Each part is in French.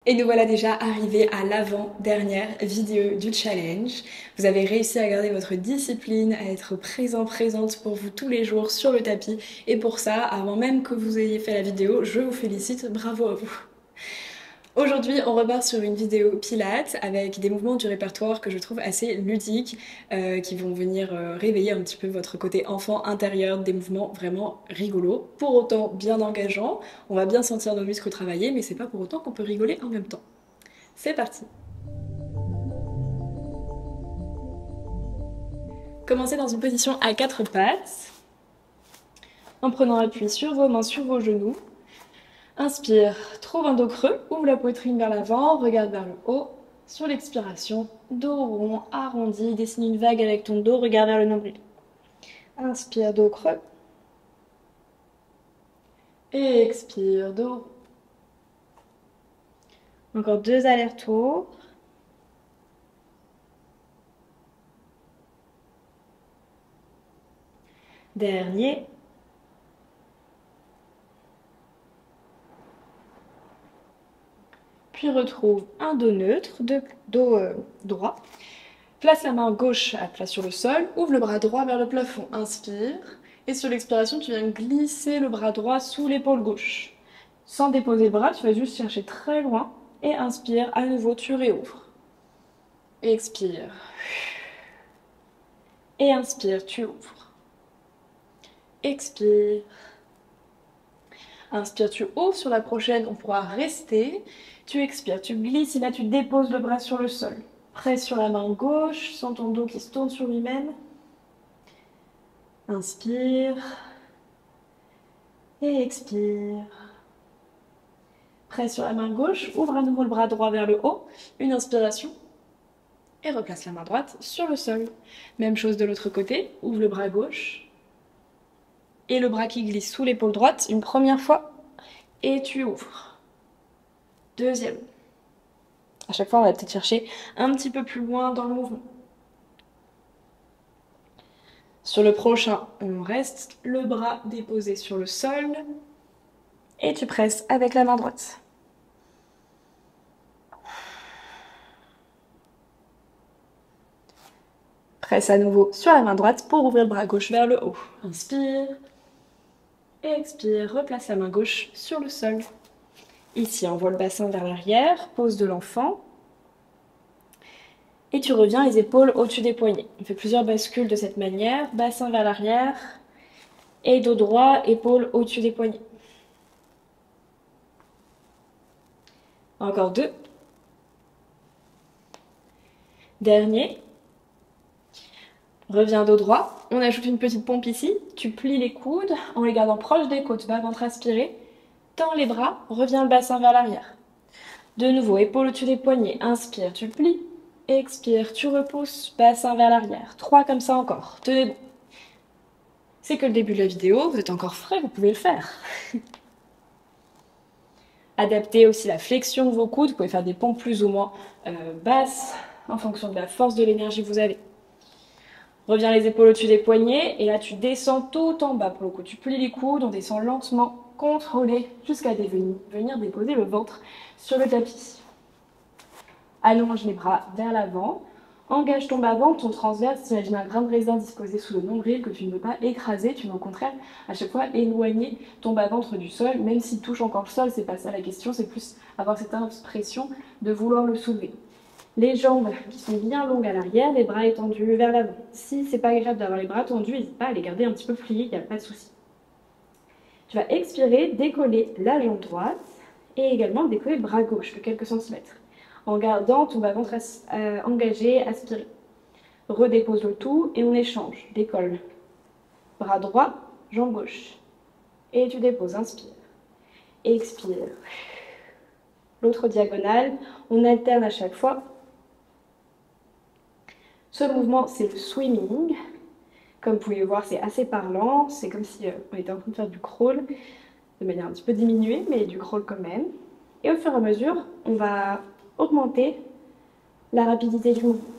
Et nous voilà déjà arrivés à l'avant-dernière vidéo du challenge. Vous avez réussi à garder votre discipline, à être présente pour vous tous les jours sur le tapis. Et pour ça, avant même que vous ayez fait la vidéo, je vous félicite, bravo à vous. Aujourd'hui, on repart sur une vidéo pilates avec des mouvements du répertoire que je trouve assez ludiques, qui vont venir réveiller un petit peu votre côté enfant intérieur, des mouvements vraiment rigolos, pour autant bien engageants. On va bien sentir nos muscles travailler, mais c'est pas pour autant qu'on peut rigoler en même temps. C'est parti. Commencez dans une position à quatre pattes, en prenant appui sur vos mains, sur vos genoux. Inspire, trouve un dos creux, ouvre la poitrine vers l'avant, regarde vers le haut. Sur l'expiration, dos rond, arrondi, dessine une vague avec ton dos, regarde vers le nombril. Inspire, dos creux. Et expire, dos rond. Encore deux allers-retours. Dernier. Puis retrouve un dos neutre, dos droit. Place la main gauche à plat sur le sol, ouvre le bras droit vers le plafond, inspire. Et sur l'expiration, tu viens glisser le bras droit sous l'épaule gauche. Sans déposer le bras, tu vas juste chercher très loin. Et inspire, à nouveau, tu réouvres. Expire. Et inspire, tu ouvres. Expire. Inspire, tu ouvres. Sur la prochaine, on pourra rester. Tu expires, tu glisses et là, tu déposes le bras sur le sol. Presse sur la main gauche, sens ton dos qui se tourne sur lui-même. Inspire. Et expire. Presse sur la main gauche, ouvre à nouveau le bras droit vers le haut. Une inspiration. Et replace la main droite sur le sol. Même chose de l'autre côté, ouvre le bras gauche. Et le bras qui glisse sous l'épaule droite, une première fois. Et tu ouvres. Deuxième. À chaque fois, on va peut-être chercher un petit peu plus loin dans le mouvement. Sur le prochain, on reste le bras déposé sur le sol. Et tu presses avec la main droite. Presse à nouveau sur la main droite pour ouvrir le bras gauche vers le haut. Inspire. Et expire, replace la main gauche sur le sol. Ici, envoie le bassin vers l'arrière, pose de l'enfant. Et tu reviens les épaules au-dessus des poignets. On fait plusieurs bascules de cette manière. Bassin vers l'arrière. Et dos droit, épaules au-dessus des poignets. Encore deux. Dernier. Reviens dos droit. On ajoute une petite pompe ici. Tu plies les coudes en les gardant proches des côtes. Bas ventre aspiré. Tends les bras. Reviens le bassin vers l'arrière. De nouveau, épaules au-dessus des poignets. Inspire, tu plies. Expire, tu repousses. Bassin vers l'arrière. 3 comme ça encore. Tenez bon. C'est que le début de la vidéo. Vous êtes encore frais, vous pouvez le faire. Adaptez aussi la flexion de vos coudes. Vous pouvez faire des pompes plus ou moins basses en fonction de la force de l'énergie que vous avez. Reviens les épaules au-dessus des poignets et là tu descends tout en bas pour le coup. Tu plies les coudes, on descend lentement, contrôlé jusqu'à venir déposer le ventre sur le tapis. Allonge les bras vers l'avant, engage ton bas-ventre, ton transverse, imagine un grain de raisin disposé sous le nombril que tu ne veux pas écraser, tu veux au contraire à chaque fois éloigner ton bas-ventre du sol, même s'il touche encore le sol, c'est pas ça la question, c'est plus avoir cette impression de vouloir le soulever. Les jambes qui sont bien longues à l'arrière, les bras étendus vers l'avant. Si c'est pas agréable d'avoir les bras tendus, n'hésite pas à les garder un petit peu pliés, il n'y a pas de souci. Tu vas expirer, décoller la jambe droite et également décoller le bras gauche de quelques centimètres. En gardant ton bas-ventre engagé, aspiré. Redépose le tout et on échange. Décolle. Bras droit, jambe gauche. Et tu déposes, inspire. Expire. L'autre diagonale, on alterne à chaque fois. Ce mouvement, c'est le swimming. Comme vous pouvez le voir, c'est assez parlant. C'est comme si on était en train de faire du crawl, de manière un petit peu diminuée, mais du crawl quand même. Et au fur et à mesure, on va augmenter la rapidité du mouvement.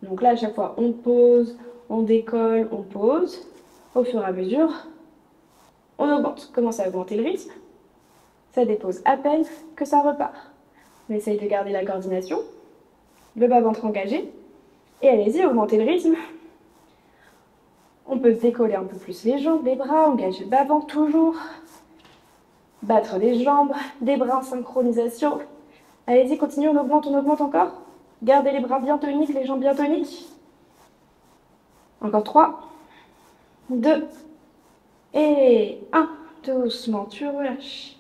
Donc là, à chaque fois, on pose, on décolle, on pose. Au fur et à mesure, on augmente. Commence à augmenter le rythme. Ça dépose à peine que ça repart. On essaye de garder la coordination, le bas-ventre engagé. Et allez-y, augmentez le rythme. On peut décoller un peu plus les jambes, les bras, engager le bas-ventre toujours. Battre les jambes, des bras en synchronisation. Allez-y, continue, on augmente encore. Gardez les bras bien toniques, les jambes bien toniques. Encore 3, 2, et 1. Doucement, tu relâches.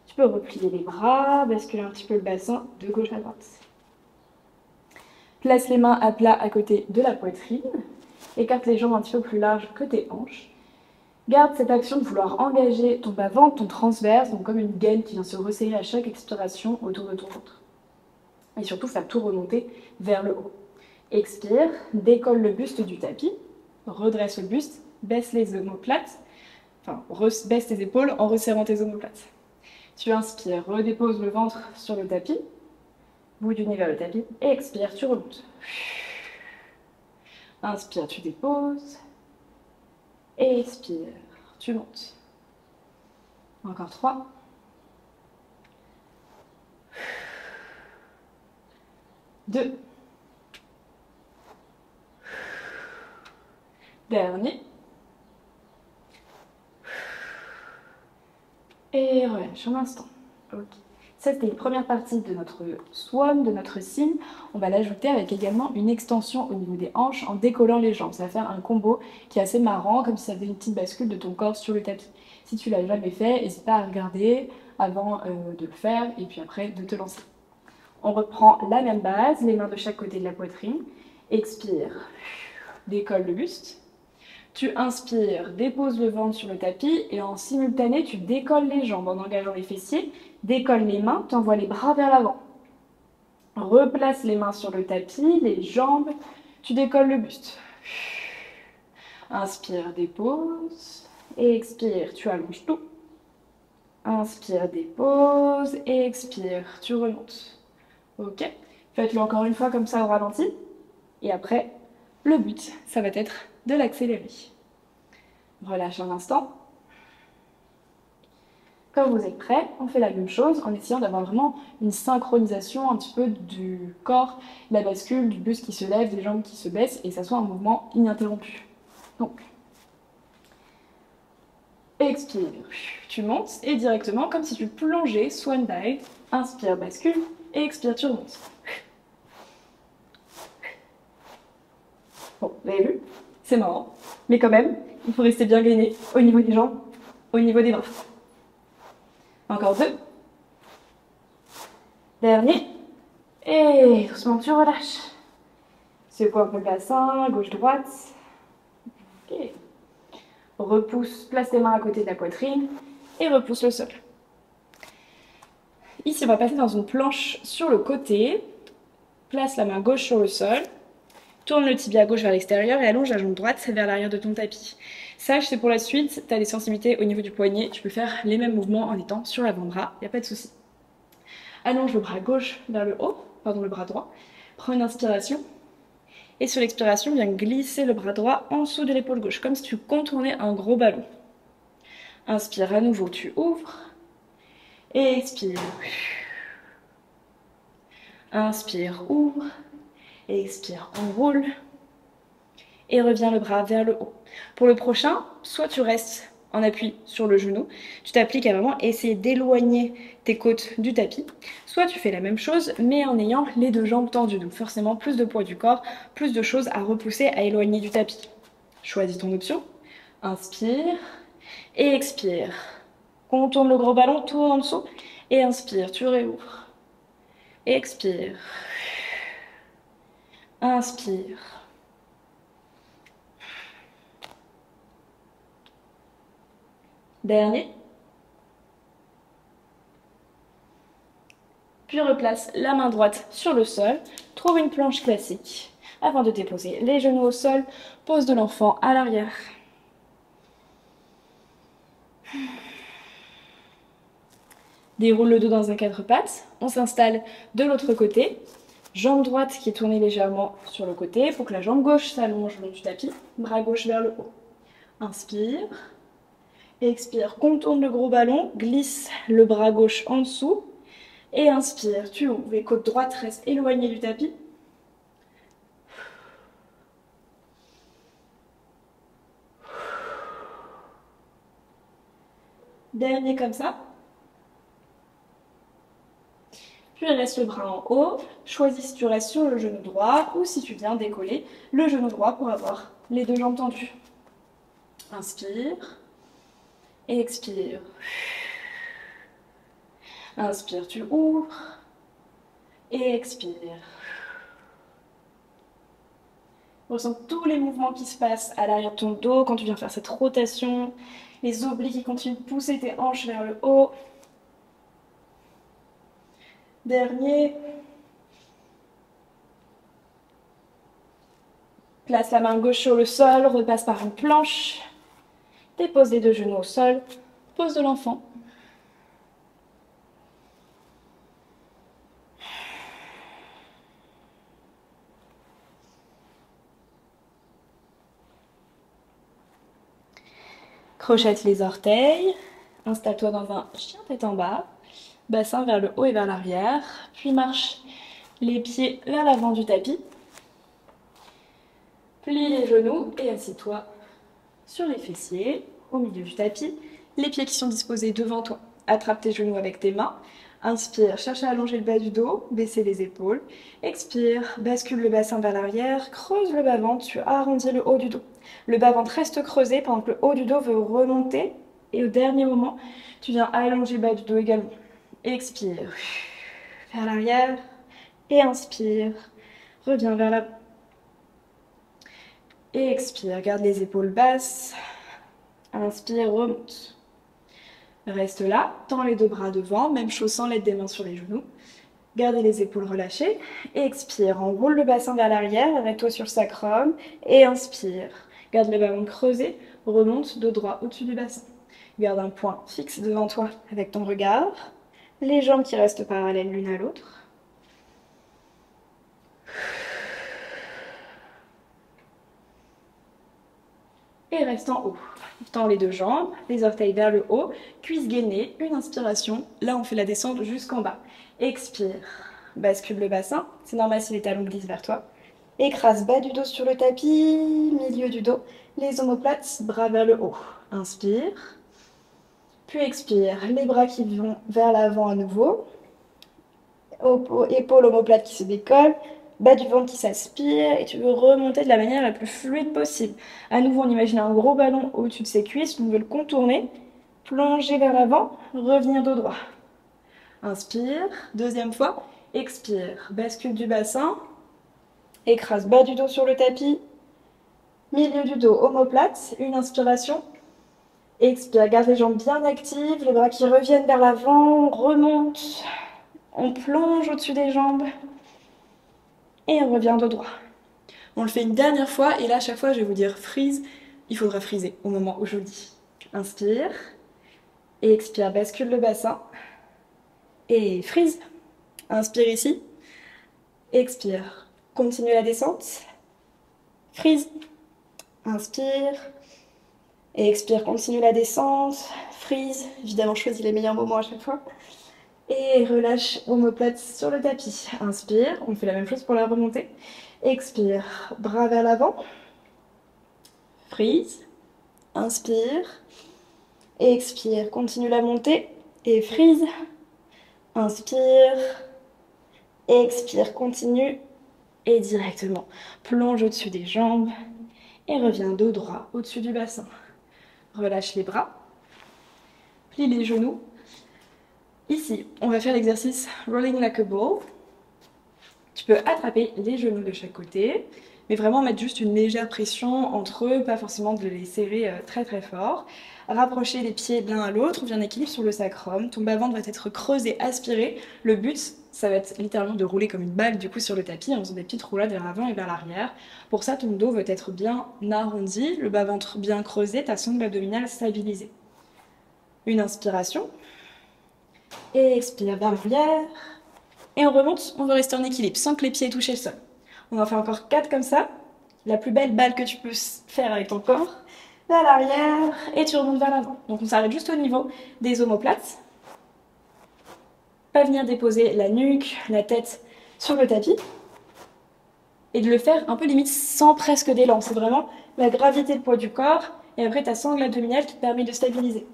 Tu peux replier les bras, basculer un petit peu le bassin de gauche à droite. Place les mains à plat à côté de la poitrine. Écarte les jambes un petit peu plus larges que tes hanches. Garde cette action de vouloir engager ton bas-ventre, ton transverse, donc comme une gaine qui vient se resserrer à chaque expiration autour de ton ventre. Et surtout, faire tout remonter vers le haut. Expire, décolle le buste du tapis, redresse le buste, baisse les omoplates, baisse tes épaules en resserrant tes omoplates. Tu inspires, redépose le ventre sur le tapis, bout du nez vers le tapis, et expire, tu remontes. Inspire, tu déposes, et expire, tu montes. Encore 3. Deux. Dernier. Et relâche un instant. Ok. Ça, c'était une première partie de notre swan, de notre signe. On va l'ajouter avec également une extension au niveau des hanches en décollant les jambes. Ça va faire un combo qui est assez marrant, comme si ça faisait une petite bascule de ton corps sur le tapis. Si tu l'as jamais fait, n'hésite pas à regarder avant de le faire et puis après de te lancer. On reprend la même base, les mains de chaque côté de la poitrine. Expire, décolle le buste. Tu inspires, dépose le ventre sur le tapis et en simultané, tu décolles les jambes en engageant les fessiers. Décolle les mains, tu envoies les bras vers l'avant. Replace les mains sur le tapis, les jambes, tu décolles le buste. Inspire, dépose et expire, tu allonges tout. Inspire, dépose et expire, tu remontes. Ok, faites-le encore une fois comme ça au ralenti. Et après, le but, ça va être de l'accélérer. Relâche un instant. Quand vous êtes prêts, on fait la même chose en essayant d'avoir vraiment une synchronisation un petit peu du corps, la bascule, du buste qui se lève, des jambes qui se baissent et que ça soit un mouvement ininterrompu. Donc, expire, tu montes et directement, comme si tu plongeais, swan dive, inspire, bascule et expire, tu remontes. Bon, vous avez vu? C'est marrant. Mais quand même, il faut rester bien gainé au niveau des jambes, au niveau des bras. Encore 2. Dernier. Et doucement, tu relâches. Secoue un peu le bassin, gauche-droite. Ok. Repousse, place tes mains à côté de la poitrine et repousse le sol. Ici, on va passer dans une planche sur le côté. Place la main gauche sur le sol. Tourne le tibia gauche vers l'extérieur et allonge la jambe droite vers l'arrière de ton tapis. Sache, c'est pour la suite, tu as des sensibilités au niveau du poignet, tu peux faire les mêmes mouvements en étant sur l'avant-bras, il n'y a pas de souci. Allonge le bras gauche vers le haut, pardon, le bras droit. Prends une inspiration. Et sur l'expiration, viens glisser le bras droit en dessous de l'épaule gauche, comme si tu contournais un gros ballon. Inspire à nouveau, tu ouvres. Et expire. Inspire, ouvre. Expire, enroule. Et reviens le bras vers le haut. Pour le prochain, soit tu restes en appui sur le genou, tu t'appliques à vraiment essayer d'éloigner tes côtes du tapis, soit tu fais la même chose mais en ayant les deux jambes tendues, donc forcément plus de poids du corps, plus de choses à repousser, à éloigner du tapis. Choisis ton option, inspire et expire. Contourne le gros ballon, tourne en dessous et inspire, tu réouvres. Expire. Inspire. Dernier. Puis replace la main droite sur le sol. Trouve une planche classique. Avant de déposer les genoux au sol, pose de l'enfant à l'arrière. Déroule le dos dans un quatre pattes. On s'installe de l'autre côté. Jambe droite qui est tournée légèrement sur le côté pour que la jambe gauche s'allonge le long du tapis. Bras gauche vers le haut. Inspire. Expire. Contourne le gros ballon. Glisse le bras gauche en dessous. Et inspire, tu ouvres. Les côtes droites restent éloignées du tapis. Dernier comme ça. Puis laisse le bras en haut. Choisis si tu restes sur le genou droit ou si tu viens décoller le genou droit pour avoir les deux jambes tendues. Inspire. Expire. Inspire, tu ouvres. Et expire. Ressens tous les mouvements qui se passent à l'arrière de ton dos quand tu viens faire cette rotation. Les obliques qui continuent de pousser tes hanches vers le haut. Dernier. Place la main gauche sur le sol, repasse par une planche. Dépose les deux genoux au sol. Pose de l'enfant. Crochette les orteils. Installe-toi dans un chien tête en bas. Bassin vers le haut et vers l'arrière. Puis marche les pieds vers l'avant du tapis. Plie les genoux et assis-toi sur les fessiers, au milieu du tapis. Les pieds qui sont disposés devant toi. Attrape tes genoux avec tes mains. Inspire, cherche à allonger le bas du dos, baisser les épaules. Expire, bascule le bassin vers l'arrière, creuse le bas-ventre, tu arrondis le haut du dos. Le bas-ventre reste creusé pendant que le haut du dos veut remonter. Et au dernier moment, tu viens allonger le bas du dos également. Expire, vers l'arrière. Et inspire, reviens vers l'avant. Et expire, garde les épaules basses. Inspire, remonte. Reste là, tends les deux bras devant, même chose sans l'aide des mains sur les genoux. Gardez les épaules relâchées. Expire, enroule le bassin vers l'arrière, arrête-toi sur le sacrum. Et inspire, garde le bas-ventre creusé, remonte dos droit au-dessus du bassin. Garde un point fixe devant toi avec ton regard. Les jambes qui restent parallèles l'une à l'autre. Et reste en haut. Tends les deux jambes, les orteils vers le haut, cuisses gainées, une inspiration. Là, on fait la descente jusqu'en bas. Expire, bascule le bassin. C'est normal si les talons glissent vers toi. Écrase bas du dos sur le tapis, milieu du dos, les omoplates, bras vers le haut. Inspire, puis expire, les bras qui vont vers l'avant à nouveau. Épaules omoplates qui se décollent. Bas du ventre qui s'aspire et tu veux remonter de la manière la plus fluide possible. À nouveau, on imagine un gros ballon au-dessus de ses cuisses, on veut le contourner, plonger vers l'avant, revenir dos droit. Inspire, deuxième fois, expire, bascule du bassin, écrase bas du dos sur le tapis, milieu du dos, omoplate, une inspiration, expire, garde les jambes bien actives, les bras qui reviennent vers l'avant, on remonte, on plonge au-dessus des jambes. Et on revient dos droit. On le fait une dernière fois, et là, à chaque fois, je vais vous dire freeze. Il faudra freezer au moment où je le dis. Inspire. Et expire, bascule le bassin. Et freeze. Inspire ici. Expire. Continue la descente. Freeze. Inspire. Et expire, continue la descente. Freeze. Évidemment, choisis les meilleurs moments à chaque fois. Et relâche omoplate sur le tapis. Inspire, on fait la même chose pour la remontée. Expire, bras vers l'avant. Freeze. Inspire. Expire, continue la montée. Et freeze. Inspire. Expire, continue. Et directement, plonge au-dessus des jambes. Et reviens dos droit au-dessus du bassin. Relâche les bras. Plie les genoux. Ici, on va faire l'exercice Rolling Like a Ball. Tu peux attraper les genoux de chaque côté, mais vraiment mettre juste une légère pression entre eux, pas forcément de les serrer très très fort. Rapprocher les pieds de l'un à l'autre, on vient en équilibre sur le sacrum. Ton bas-ventre va être creusé, aspiré. Le but, ça va être littéralement de rouler comme une balle du coup sur le tapis en faisant des petites roulades vers l'avant et vers l'arrière. Pour ça, ton dos veut être bien arrondi, le bas-ventre bien creusé, ta sangle abdominale stabilisée. Une inspiration. Et expire vers l'arrière. Et on remonte, on veut rester en équilibre sans que les pieds touchent le sol. On va faire encore 4 comme ça. La plus belle balle que tu peux faire avec ton corps. Vers l'arrière et tu remontes vers l'avant. Donc on s'arrête juste au niveau des omoplates. pas venir déposer la nuque, la tête sur le tapis. Et de le faire un peu limite sans presque d'élan. C'est vraiment la gravité, le poids du corps. Et après, ta sangle abdominale qui te permet de stabiliser.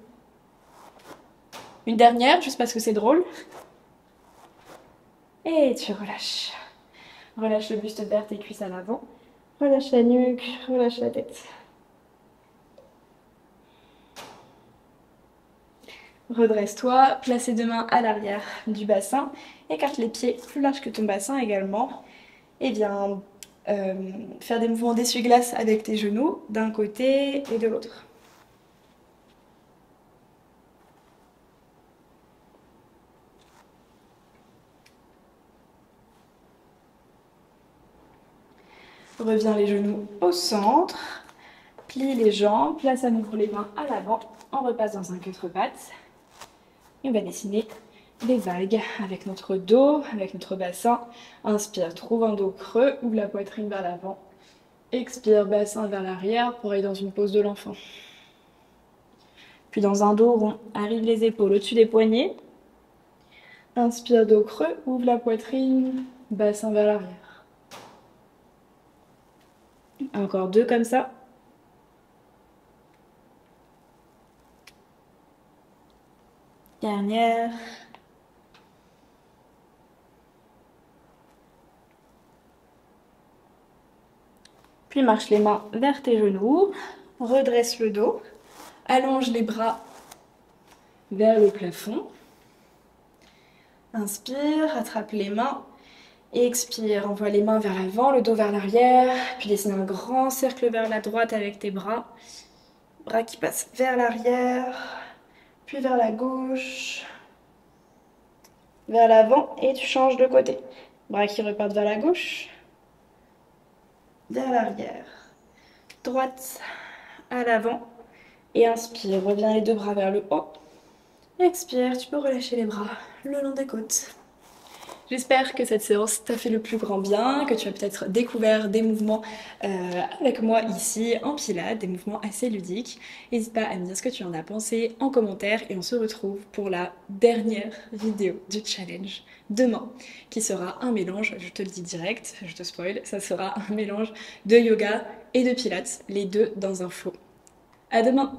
Une dernière, juste parce que c'est drôle. Et tu relâches. Relâche le buste vers tes cuisses à l'avant. Relâche la nuque, relâche la tête. Redresse-toi, place les deux mains à l'arrière du bassin. Écarte les pieds plus larges que ton bassin également. Et viens faire des mouvements d'essuie-glace avec tes genoux d'un côté et de l'autre. Reviens les genoux au centre, plie les jambes, place à nouveau les mains à l'avant, on repasse dans un quatre pattes. Et on va dessiner des vagues avec notre dos, avec notre bassin. Inspire, trouve un dos creux, ouvre la poitrine vers l'avant. Expire, bassin vers l'arrière pour aller dans une pose de l'enfant. Puis dans un dos rond, arrive les épaules au-dessus des poignets. Inspire, dos creux, ouvre la poitrine, bassin vers l'arrière. Encore deux comme ça. Dernière. Puis marche les mains vers tes genoux, redresse le dos, allonge les bras vers le plafond. Inspire, attrape les mains. Expire, envoie les mains vers l'avant, le dos vers l'arrière. Puis dessine un grand cercle vers la droite avec tes bras. Bras qui passent vers l'arrière, puis vers la gauche, vers l'avant et tu changes de côté. Bras qui repartent vers la gauche, vers l'arrière. Droite à l'avant et inspire, reviens les deux bras vers le haut. Expire, tu peux relâcher les bras le long des côtes. J'espère que cette séance t'a fait le plus grand bien, que tu as peut-être découvert des mouvements avec moi ici en pilates, des mouvements assez ludiques. N'hésite pas à me dire ce que tu en as pensé en commentaire et on se retrouve pour la dernière vidéo du challenge demain, qui sera un mélange, je te le dis direct, je te spoil, ça sera un mélange de yoga et de pilates, les deux dans un flow. À demain!